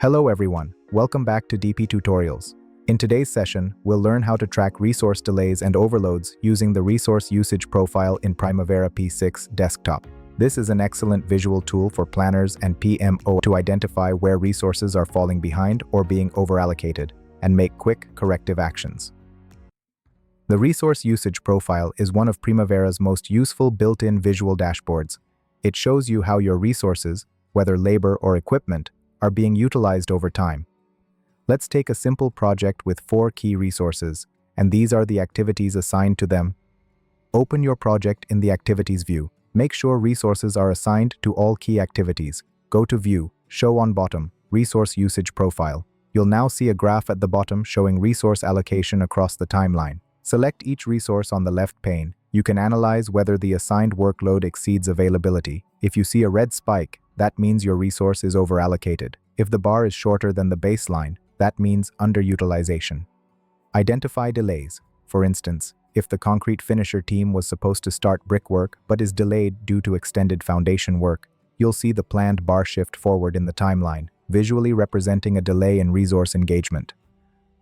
Hello everyone, welcome back to DP Tutorials. In today's session, we'll learn how to track resource delays and overloads using the resource usage profile in Primavera P6 Desktop. This is an excellent visual tool for planners and PMO to identify where resources are falling behind or being overallocated, and make quick corrective actions. The resource usage profile is one of Primavera's most useful built-in visual dashboards. It shows you how your resources, whether labor or equipment, are being utilized over time. Let's take a simple project with 4 key resources, and these are the activities assigned to them. Open your project in the Activities view. Make sure resources are assigned to all key activities. Go to View, Show on bottom, Resource Usage Profile. You'll now see a graph at the bottom showing resource allocation across the timeline. Select each resource on the left pane. You can analyze whether the assigned workload exceeds availability. If you see a red spike, that means your resource is overallocated. If the bar is shorter than the baseline, that means underutilization. Identify delays. For instance, if the concrete finisher team was supposed to start brickwork but is delayed due to extended foundation work, you'll see the planned bar shift forward in the timeline, visually representing a delay in resource engagement.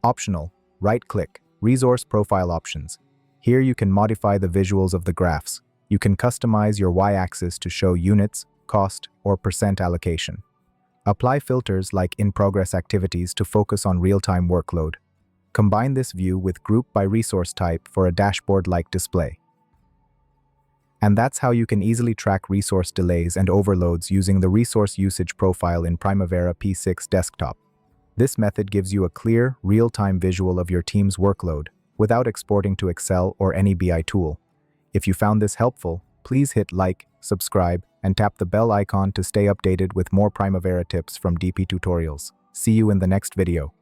Optional, right-click, Resource Profile Options. Here you can modify the visuals of the graphs. You can customize your y-axis to show units, cost, or percent allocation. Apply filters like in-progress activities to focus on real-time workload. Combine this view with Group by Resource Type for a dashboard-like display. And that's how you can easily track resource delays and overloads using the resource usage profile in Primavera P6 Desktop. This method gives you a clear, real-time visual of your team's workload without exporting to Excel or any BI tool. If you found this helpful, please hit like, subscribe, and tap the bell icon to stay updated with more Primavera tips from DP Tutorials. See you in the next video.